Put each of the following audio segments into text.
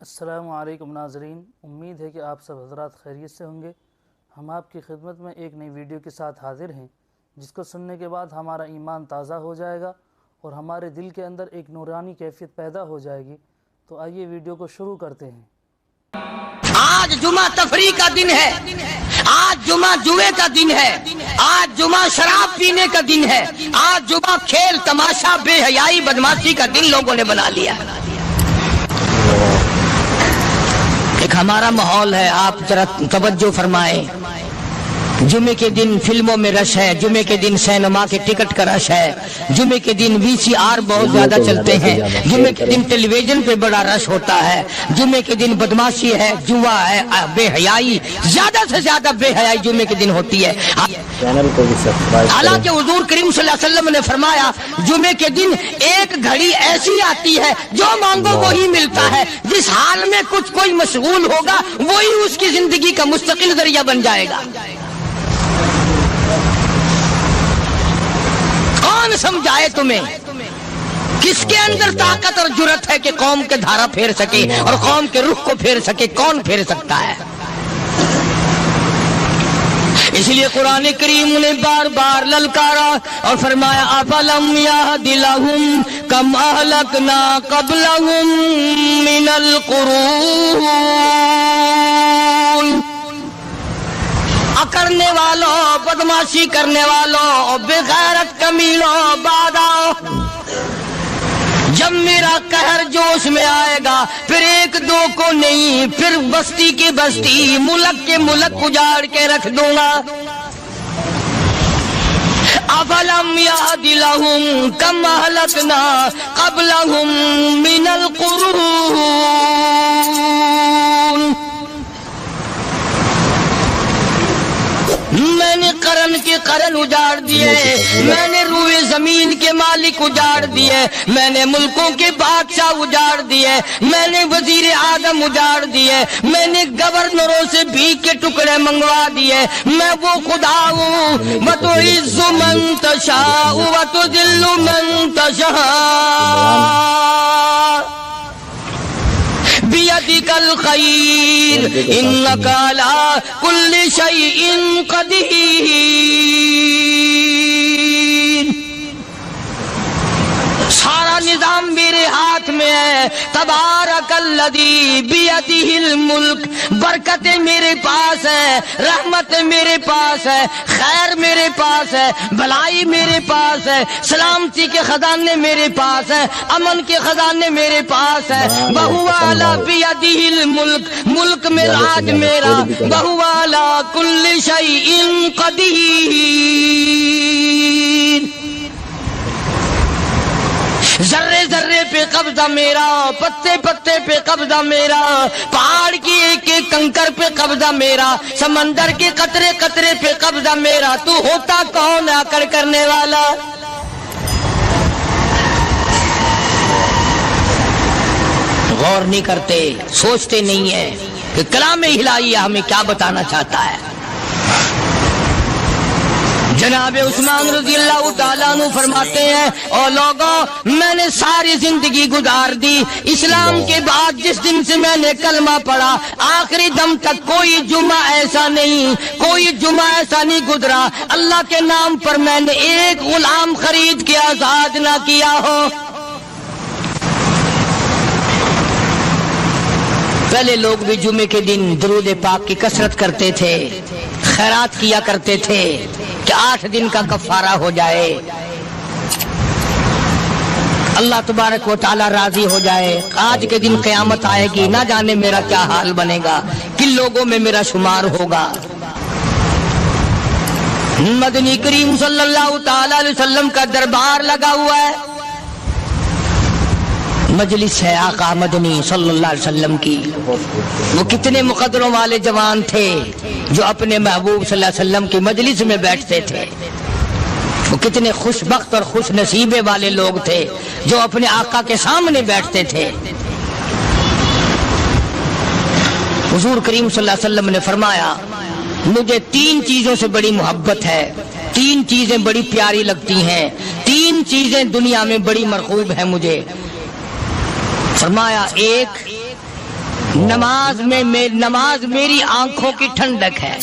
السلام علیکم ناظرین، امید ہے کہ آپ سب حضرات خیریت سے ہوں گے۔ ہم آپ کی خدمت میں ایک نئی ویڈیو کے ساتھ حاضر ہیں جس کو سننے کے بعد ہمارا ایمان تازہ ہو جائے گا اور ہمارے دل کے اندر ایک نورانی کیفیت پیدا ہو جائے گی۔ تو آئیے ویڈیو کو شروع کرتے ہیں۔ آج جمعہ تفریح کا دن ہے، آج جمعہ جوئے کا دن ہے، آج جمعہ شراب پینے کا دن ہے، آج جمعہ کھیل تماشا بے حیائی بدماشی کا دن لوگوں نے بنا لیا۔ ایک ہمارا ماحول ہے، آپ ذرا توجہ فرمائیں۔ جمعے کے دن فلموں میں رش ہے، جمعے کے دن سینما کے ٹکٹ کا رش ہے، جمعے کے دن VCR بہت زیادہ چلتے ہیں، جمعے کے دن ٹیلی ویژن پہ بڑا رش ہوتا ہے، جمعے کے دن بدماشی ہے، جوا ہے، بے حیائی، زیادہ سے زیادہ بے حیائی جمعے کے دن ہوتی ہے۔ حالانکہ حضور کریم صلی اللہ علیہ وسلم نے فرمایا جمعے کے دن ایک گھڑی ایسی آتی ہے جو مانگو وہی ملتا ہے، جس حال میں کچھ کوئی مشغول ہوگا وہی اس کی زندگی کا مستقل ذریعہ بن جائے گا۔ کون سمجھائے تمہیں؟ کس کے اندر طاقت اور جرت ہے کہ قوم کے دھارا پھیر سکے اور قوم کے رخ کو پھیر سکے؟ کون پھیر سکتا ہے؟ اس لیے قرآن کریم نے بار بار للکارا اور فرمایا افلم یہد لہم کم اہلکنا قبلہم من القرون، اکڑنے والوں، بدماشی کرنے والوں، بے غیرت کمینوں، بعد آؤ، جب میرا قہر جوش میں آئے گا پھر ایک دو کو نہیں، پھر بستی کی بستی، ملک کے ملک اجاڑ کے رکھ دوں گا۔ افلم یہد لہم کم اہلکنا قبلہم من القرون، میں نے قرن کے قرن اجاڑ دیے، میں نے روئے زمین کے مالک اجاڑ دیے، میں نے ملکوں کے بادشاہ اجاڑ دیے، میں نے وزیر اعظم اجاڑ دیے، میں نے گورنروں سے بھیک کے ٹکڑے منگوا دیے۔ میں وہ خدا ہوں وَتُعِزُّ مَن تَشَاءُ وَتُذِلُّ مَن تَشَاءُ بِيَدِكَ الْخَيْرُ إِنَّكَ عَلَىٰ كُلِّ شَيْءٍ قَدِيرٌ۔ سارا نظام میرے ہاتھ میں ہے، تبارک الذی بیدہ الملک، برکتیں میرے پاس ہے، رحمت میرے پاس ہے، خیر میرے پاس ہے، بھلائی میرے پاس ہے، سلامتی کے خزانے میرے پاس ہے، امن کے خزانے میرے پاس ہے۔ وَهُوَ عَلَىٰ بِيَدِهِ الْمُلْكُ، ملک میں راج میرا، وَهُوَ عَلَىٰ كُلِّ شَيْءٍ قَدِيرٌ۔ ذرے ذرے پہ قبضہ میرا، پتے پتے پہ قبضہ میرا، پہاڑ کی ایک ایک کنکر پہ قبضہ میرا، سمندر کے قطرے قطرے پہ قبضہ میرا۔ تو ہوتا کون ہے اکڑ کرنے والا؟ غور نہیں کرتے، سوچتے نہیں ہیں کہ کلام الہی ہمیں کیا بتانا چاہتا ہے۔ جناب عثمان رضی اللہ تعالیٰ عنہ فرماتے ہیں او لوگوں، میں نے ساری زندگی گزار دی، اسلام کے بعد جس دن سے میں نے کلمہ پڑھا آخری دم تک کوئی جمعہ ایسا نہیں، کوئی جمعہ ایسا نہیں گزرا اللہ کے نام پر میں نے ایک غلام خرید کے آزاد نہ کیا ہو۔ پہلے لوگ بھی جمعے کے دن درود پاک کی کثرت کرتے تھے، خیرات کیا کرتے تھے کہ 8 دن کا کفارہ ہو جائے، اللہ تبارک و تعالی راضی ہو جائے۔ آج کے دن قیامت آئے گی، نہ جانے میرا کیا حال بنے گا، کن لوگوں میں میرا شمار ہوگا۔ مدنی کریم صلی اللہ تعالی علیہ وسلم کا دربار لگا ہوا ہے، مجلس ہے آقا مدنی صلی اللہ علیہ وسلم کی۔ وہ کتنے مقدروں والے جوان تھے جو اپنے محبوب صلی اللہ علیہ وسلم کی مجلس میں بیٹھتے تھے، وہ کتنے خوش بخت اور خوش نصیبے والے لوگ تھے جو اپنے آقا کے سامنے بیٹھتے تھے۔ حضور کریم صلی اللہ علیہ وسلم نے فرمایا مجھے 3 چیزوں سے بڑی محبت ہے، 3 چیزیں بڑی پیاری لگتی ہیں، 3 چیزیں دنیا میں بڑی مرغوب ہیں مجھے۔ فرمایا ایک نماز میری آنکھوں کی ٹھنڈک ہے.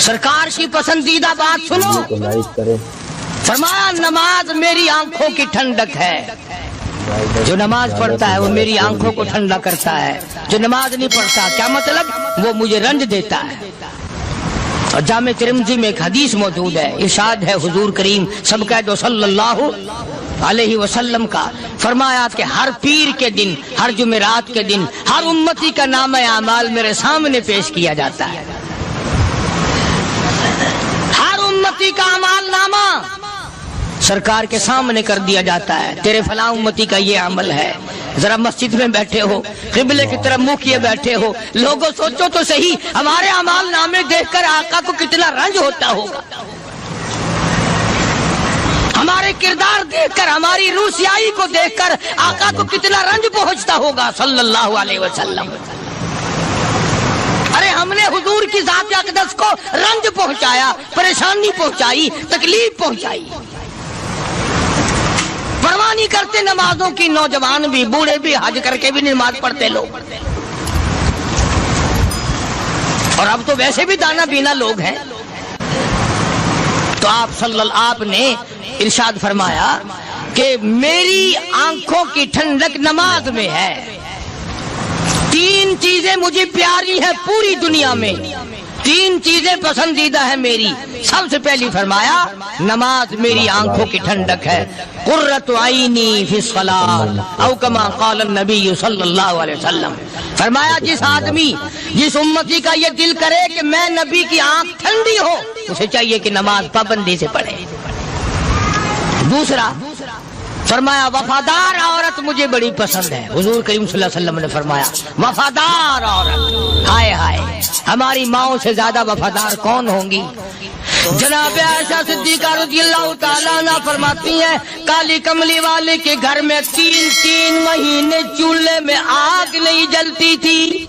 سرکار کی پسندیدہ بات سنو. فرمایا نماز میری آنکھوں کی ٹھنڈک ہے. جو نماز پڑھتا ہے وہ میری آنکھوں کو ٹھنڈا کرتا ہے. جو نماز نہیں پڑھتا کیا مطلب؟ وہ مجھے رنج دیتا ہے. اور جامع ترمذی میں ایک حدیث موجود ہے، ارشاد ہے حضور کریم سب کہہ دو صلی اللہ علیہ وسلم کا، فرمایا کہ ہر پیر کے دن، ہر جمعرات کے دن ہر امتی کا نامہ اعمال میرے سامنے پیش کیا جاتا ہے. ہر امتی کا اعمال نامہ سرکار کے سامنے کر دیا جاتا ہے. تیرے فلاں امتی کا یہ عمل ہے. ذرا مسجد میں بیٹھے ہو، قبلے کی طرف منہ کیے بیٹھے ہو، لوگوں سوچو تو صحیح ہمارے اعمال نامے دیکھ کر آقا کو کتنا رنج ہوتا ہوگا. ہمارے کردار دیکھ کر، ہماری روح سیاہی کو دیکھ کر آقا کو کتنا رنج پہنچتا ہوگا صلی اللہ علیہ وسلم. ارے ہم نے حضور کی ذات اقدس کو رنج پہنچایا، پریشانی پہنچائی، تکلیف پہنچائی. پرواہ نہیں کرتے نمازوں کی. نوجوان بھی، بوڑھے بھی، حج کر کے بھی نماز پڑھتے لوگ. اور اب تو ویسے بھی دانا بینا لوگ ہیں. تو آپ نے ارشاد فرمایا کہ میری آنکھوں کی ٹھنڈک نماز میں ہے. 3 چیزیں مجھے پیاری ہیں پوری دنیا میں، 3 چیزیں پسندیدہ ہیں میری. سب سے پہلی فرمایا نماز میری آنکھوں کی ٹھنڈک ہے. قرۃ عینی فی الصلاۃ او کما قال النبی صلی اللہ علیہ وسلم. فرمایا جس آدمی، جس امتی کا یہ دل کرے کہ میں نبی کی آنکھ ٹھنڈی ہو، اسے چاہیے کہ نماز پابندی سے پڑھے. دوسرا فرمایا وفادار عورت مجھے بڑی پسند ہے. حضور کریم صلی اللہ علیہ وسلم نے فرمایا وفادار عورت، ہائے ہائے ہماری ماؤں سے زیادہ وفادار کون ہوں گی. جناب عائشہ صدیقہ رضی اللہ تعالیٰ عنہ فرماتی ہیں کالی کملی والے کے گھر میں 3 مہینے چولہے میں آگ نہیں جلتی تھی.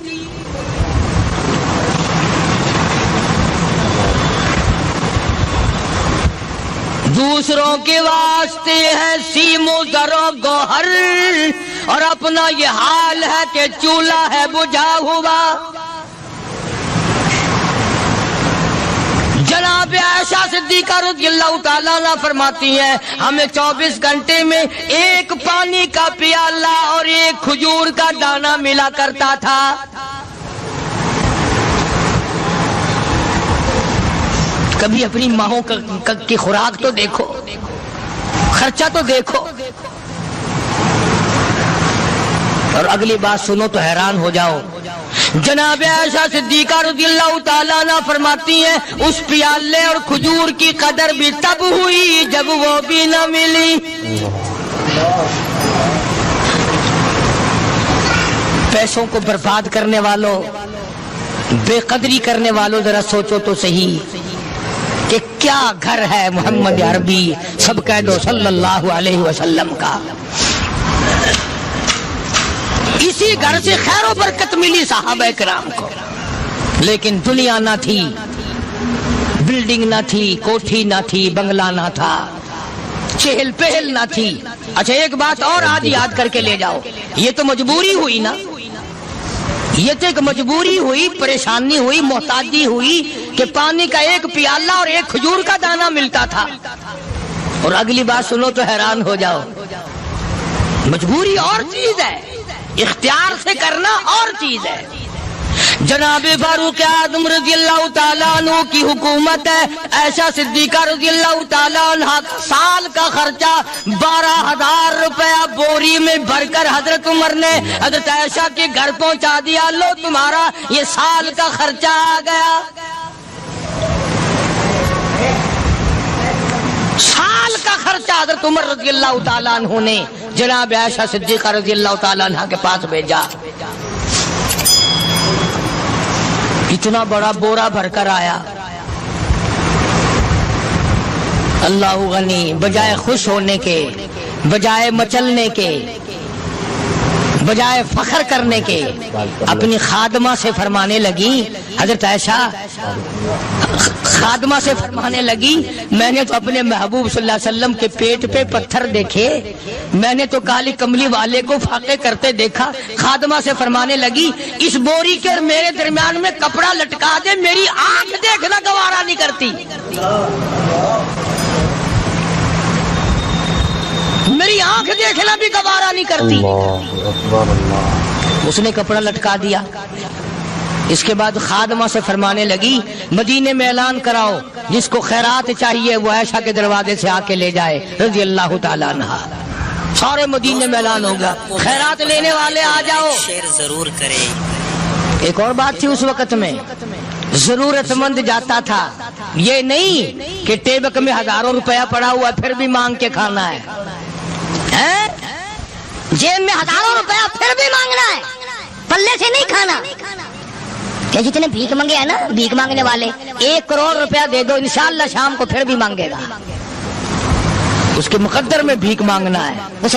دوسروں کے واسطے ہے سیم و زر و گوہر، اور اپنا یہ حال ہے کہ چولہا ہے بجھا ہوا. جناب عائشہ صدیقہ رضی اللہ تعالیٰ عنہ فرماتی ہیں ہمیں 24 گھنٹے میں 1 پانی کا پیالہ اور 1 کھجور کا دانہ ملا کرتا تھا. کبھی اپنی ماؤں کی خوراک تو دیکھو، خرچہ تو دیکھو. اور اگلی بات سنو تو حیران ہو جاؤ. جناب عائشہ صدیقہ رضی اللہ تعالیٰ عنہ فرماتی ہیں اس پیالے اور کھجور کی قدر بھی تب ہوئی جب وہ بھی نہ ملی. پیسوں کو برباد کرنے والوں، بے قدری کرنے والوں، ذرا سوچو تو صحیح کہ کیا گھر ہے محمد عربی سب کہہ دو صلی اللہ علیہ وسلم کا. اسی گھر سے خیر و برکت ملی صحابہ کرام کو. لیکن دنیا نہ تھی، بلڈنگ نہ تھی، کوٹھی نہ تھی، بنگلہ نہ تھا، چہل پہل نہ تھی. اچھا ایک بات اور آج یاد کر کے لے جاؤ، یہ تو مجبوری ہوئی نا، یہ تو ایک مجبوری ہوئی، پریشانی ہوئی، محتاجی ہوئی کہ پانی کا 1 پیالہ اور 1 کھجور کا دانہ ملتا تھا. اور اگلی بات سنو تو حیران ہو جاؤ. مجبوری اور چیز ہے، اختیار سے کرنا اور چیز ہے. جناب فاروق اعظم رضی اللہ تعالیٰ عنہ کی حکومت ہے. عائشہ صدیقہ رضی اللہ تعالیٰ عنہ سال کا خرچہ 12,000 روپیہ بوری میں بھر کر حضرت عمر نے حضرت عائشہ کے گھر پہنچا دیا. لو تمہارا یہ سال کا خرچہ آ گیا. سال کا خرچہ حضرت عمر رضی اللہ تعالیٰ عنہ نے جناب عائشہ صدیقہ رضی اللہ تعالیٰ عنہ کے پاس بھیجا. اتنا بڑا بورا بھر کر آیا. اللہ غنی، بجائے خوش ہونے کے، بجائے مچلنے کے، بجائے فخر کرنے کے اپنی خادمہ سے فرمانے لگی، حضرت عائشہ خادمہ سے فرمانے لگی، میں نے تو اپنے محبوب صلی اللہ علیہ وسلم کے پیٹ پہ پتھر دیکھے، میں نے تو کالی کملی والے کو فاقے کرتے دیکھا۔ خادمہ سے فرمانے لگی، اس بوری کے اور میرے درمیان میں کپڑا لٹکا دے، میری آنکھ دیکھنا گوارا نہیں کرتی، میری آنکھ دیکھنا بھی گوارا نہیں کرتی۔ اس نے کپڑا لٹکا دیا۔ اس کے بعد خادمہ سے فرمانے لگی، مدینے میں اعلان کراؤ، جس کو خیرات چاہیے وہ عائشہ کے دروازے سے آ کے لے جائے رضی اللہ تعالیٰ عنہ۔ سارے مدینے میں اعلان ہوگا، خیرات لینے والے آ جاؤ۔ شیئر ضرور کریں۔ ایک اور بات تھی اس وقت میں، ضرورت مند جاتا تھا، یہ نہیں کہ ٹیبک میں ہزاروں روپیہ پڑا ہوا پھر بھی مانگ کے کھانا ہے، جیب میں ہزاروں روپیہ پھر بھی مانگنا ہے، پلے سے نہیں کھانا۔ کہ جتنے بھیک مانگے ہیں نا، بھیک مانگنے والے، 1 کروڑ روپیہ دے دو انشاءاللہ شام کو پھر بھی مانگے گا، اس کے مقدر میں بھیک مانگنا ہے۔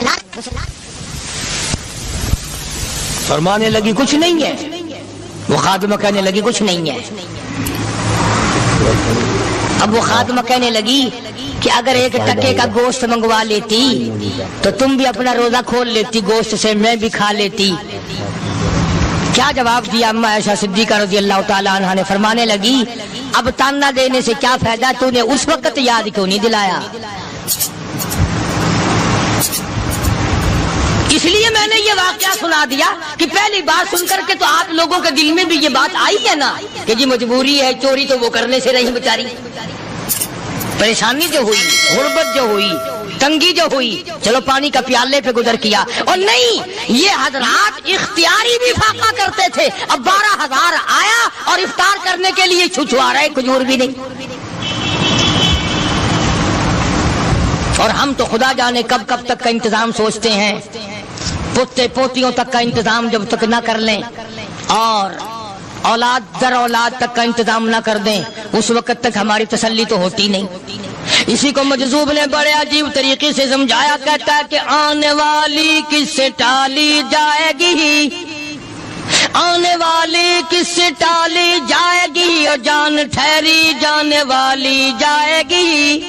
فرمانے لگی کچھ نہیں ہے، وہ خادمہ کہنے لگی کچھ نہیں ہے۔ اب وہ خادمہ کہنے لگی کہ اگر 1 ٹکے کا گوشت منگوا لیتی تو تم بھی اپنا روزہ کھول لیتی، گوشت سے میں بھی کھا لیتی۔ کیا جواب دیا اما عائشہ صدیقہ رضی اللہ تعالیٰ عنہ نے؟ فرمانے لگی، اب تانا دینے سے کیا فائدہ، تو نے اس وقت یاد کیوں نہیں دلایا؟ اس لیے میں نے یہ واقعہ سنا دیا کہ پہلی بار سن کر کے تو آپ لوگوں کے دل میں بھی یہ بات آئی ہے نا کہ جی مجبوری ہے، چوری تو وہ کرنے سے رہی بیچاری، پریشانی جو ہوئی، غربت جو ہوئی، تنگی جو ہوئی، چلو پانی کا پیالے پہ گزر کیا۔ اور نہیں، یہ حضرات اختیاری بھی فاقہ کرتے تھے۔ اب 12,000 آیا اور افطار کرنے کے لیے چھچوا رہے، کھجور بھی نہیں۔ اور ہم تو خدا جانے کب کب تک کا انتظام سوچتے ہیں، پوتے پوتیوں تک کا انتظام جب تک نہ کر لیں اور اولاد در اولاد تک کا انتظام نہ کر دیں، اس وقت تک ہماری تسلی تو ہوتی نہیں۔ اسی کو مجذوب نے بڑے عجیب طریقے سے سمجھایا، کہتا ہے کہ آنے والی کس سے ٹالی جائے گی، آنے والی کس سے ٹالی جائے گی، اور جان ٹھہری جانے والی جائے گی،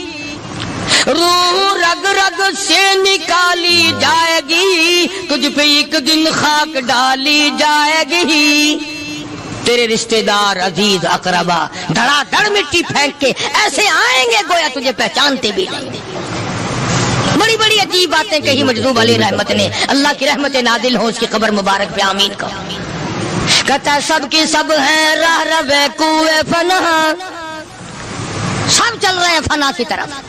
روح رگ رگ سے نکالی جائے گی، تجھ پہ ایک دن خاک ڈالی جائے گی، تیرے رشتہ دار عزیز اقربا دھڑا دھڑ مٹی پھینک کے ایسے آئیں گے گویا تجھے پہچانتے بھی نہیں۔ بڑی بڑی عجیب باتیں کہی مجذوب علیہ رحمت نے، اللہ کی رحمت نازل ہو اس کی قبر مبارک پہ آمین کا۔ کہتا سب کی سب ہیں راہ روے کوئے فنا، سب چل رہے ہیں فنا کی طرف۔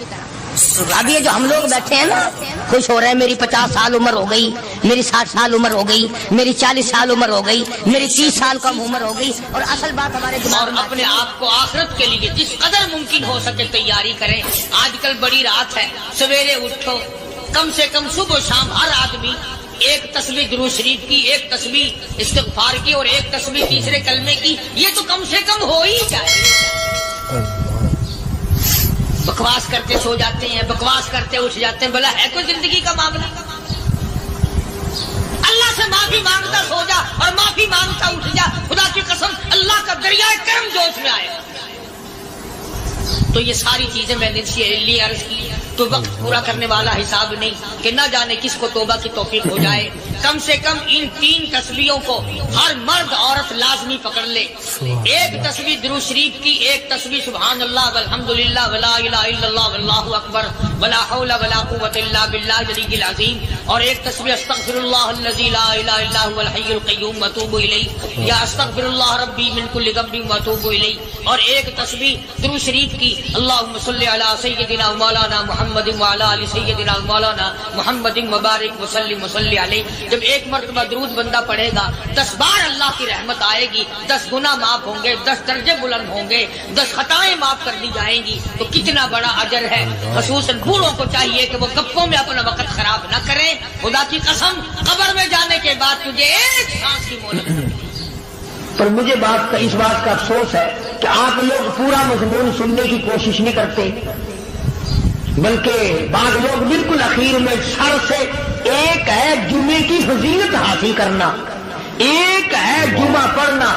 اب یہ جو ہم لوگ بیٹھے ہیں نا، خوش ہو رہے ہیں، میری 50 سال عمر ہو گئی، میری 60 سال عمر ہو گئی، میری 40 سال عمر ہو گئی، میری 30 سال کم عمر ہو گئی، اور اصل بات ہمارے دماغ میں اپنے آپ کو آخرت کے لیے جس قدر ممکن ہو سکے تیاری کریں۔ آج کل بڑی رات ہے، سویرے اٹھو، کم سے کم صبح و شام ہر آدمی 1 تسبیح درود شریف کی، 1 تسبیح استغفار کی، اور 1 تسبیح تیسرے کلمے کی، یہ تو کم سے کم ہو ہی جائے۔ بکواس کرتے سو جاتے ہیں، بکواس کرتے اٹھ جاتے ہیں، بلا ہے کوئی زندگی کا معاملہ؟ اللہ سے معافی مانگتا سو جا اور معافی مانگتا اٹھ جا، خدا کی قسم اللہ کا دریائے کرم جوش میں آئے۔ تو یہ ساری چیزیں میں نے لیے عرض کی، تو وقت پورا کرنے والا حساب نہیں کہ نہ جانے کس کو توبہ کی توفیق ہو جائے۔ کم سے کم ان 3 تسبیحوں کو ہر مرد عورت لازمی پکڑ لے۔ 1 تسبیح درود شریف کی، 1 تسبیح سبحان اللہ والحمدللہ ولا الہ الا اللہ واللہ اکبر ولا حول ولا قوت الا باللہ العلی العظیم، اور 1 تسبیح استغفر اللہ الذی لا الہ الا هو الحی القیوم واتوب الیہ، یا استغفر اللہ ربی من کل ذنب واتوب الیہ، اور 1 تسبیح درود شریف کی اللہم صلی علی سیدنا مولانا محمد وعلی آل سیدنا مولانا محمد مبارک وسلم وصلی علیہ۔ جب 1 مرتبہ درود بندہ پڑھے گا 10 بار اللہ کی رحمت آئے گی، 10 گناہ معاف ہوں گے، 10 درجے بلند ہوں گے، 10 خطائیں معاف کر دی جائیں گی۔ تو کتنا بڑا اجر ہے۔ خصوصاً بوڑھوں کو چاہیے کہ وہ گپوں میں اپنا وقت خراب نہ کریں۔ خدا کی قسم قبر میں جانے کے بعد تجھے 1 سانس کی مہلت۔ پر مجھے اس بات کا افسوس ہے کہ آپ لوگ پورا مضمون سننے کی کوشش نہیں کرتے، بلکہ بعض لوگ بالکل اخیر میں سر سے ایک ہے جمعے کی فضیلت حاصل کرنا، ایک ہے جمعہ پڑھنا،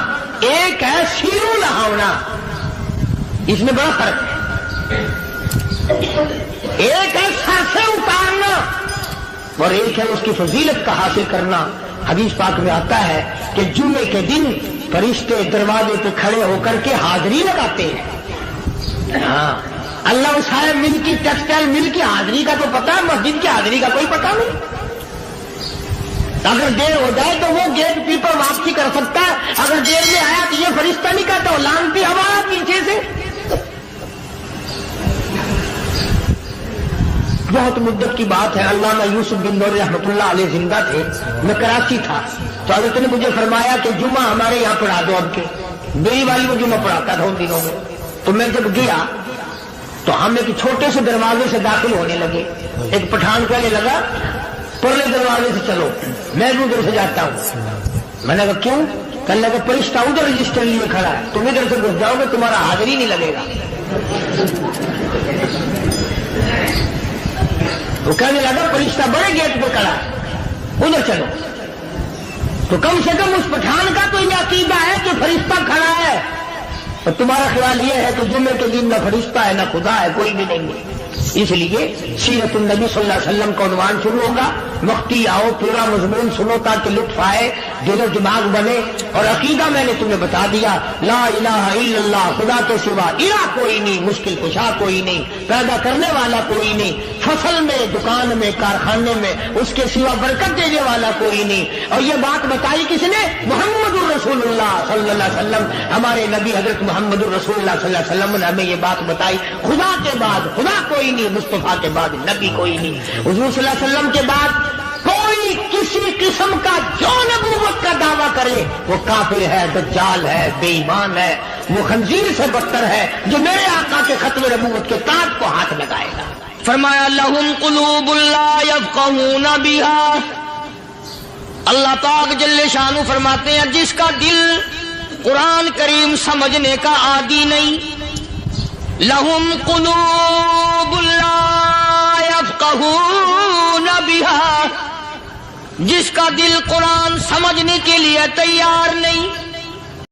ایک ہے سیرو نہاونا، اس میں بڑا فرق ہے۔ ایک ہے سر سے اتارنا اور ایک ہے اس کی فضیلت کا حاصل کرنا۔ حدیث پاک میں آتا ہے کہ جمعے کے دن فرشتے دروازے پہ کھڑے ہو کر کے حاضری لگاتے ہیں۔ ہاں، اللہ صاحب مل کی ٹیکسٹائل مل کی حاضری کا تو پتا ہے، مسجد کی حاضری کا کوئی پتا نہیں۔ اگر دیر ہو جائے تو وہ گیٹ کیپر واپسی کر سکتا ہے، اگر دیر میں آیا تو یہ فرشتہ نہیں کہتا، وہ لانتی ہوا پیچھے سے۔ بہت مدت کی بات ہے، علامہ یوسف بن نور رحمۃ اللہ علیہ زندہ تھے، میں کراچی تھا، تو حضرت نے مجھے فرمایا کہ جمعہ ہمارے یہاں پڑھا دو اب کے۔ میری والی وہ جمعہ پڑھاتا تھا ان دنوں میں، تو میں جب گیا تو ہم ایک چھوٹے سے دروازے سے داخل ہونے لگے۔ ایک پٹھان کہنے لگا پرلے دروازے سے چلو، میں بھی ادھر سے جاتا ہوں۔ میں نے کہا کیوں؟ کہنے لگا فرشتہ ادھر رجسٹر لیے کھڑا ہے، تم ادھر سے گھس جاؤ گے تمہارا حاضری نہیں لگے گا۔ وہ کہنے لگا فرشتہ بڑے گیٹ پہ کھڑا ہے، ادھر چلو۔ تو کم سے کم اس پٹھان کا تو یہ عقیدہ ہے کہ فرشتہ کھڑا ہے، اور تمہارا خیال یہ ہے کہ جمعے کے دن نہ فرشتہ ہے نہ خدا ہے، کوئی بھی نہیں ہے۔ اس لیے سیرت النبی صلی اللہ علیہ وسلم کا عنوان شروع ہوگا، وقتی آؤ پورا مضمون سنو تاکہ لطف آئے، دل و دماغ بنے۔ اور عقیدہ میں نے تمہیں بتا دیا، لا الہ الا اللہ، خدا کے سوا الہ کوئی نہیں، مشکل کشا کوئی نہیں، پیدا کرنے والا کوئی نہیں، فصل میں دکان میں کارخانے میں اس کے سوا برکت دینے والا کوئی نہیں۔ اور یہ بات بتائی کس نے؟ محمد الرسول اللہ صلی اللہ علیہ وسلم، ہمارے نبی حضرت محمد الرسول اللہ صلی اللہ علیہ وسلم نے ہمیں یہ بات بتائی، خدا کے بعد خدا کوئی نہیں، مصطفیٰ کے بعد نبی کوئی نہیں، حضور صلی اللہ علیہ وسلم کے بعد کوئی کسی قسم کا جو نبوت کا دعویٰ کرے وہ کافر ہے، دجال ہے، بے ایمان ہے، وہ خنزیر سے بدتر ہے جو میرے آقا کے ختم نبوت کے تاج کو ہاتھ لگائے گا۔ فرمایا لہم قلوب لا یفقہون بہا، اللہ پاک جل شانہ فرماتے ہیں جس کا دل قرآن کریم سمجھنے کا عادی نہیں، لہم قلوب لا یفقہون بہا، جس کا دل قرآن سمجھنے کے لیے تیار نہیں،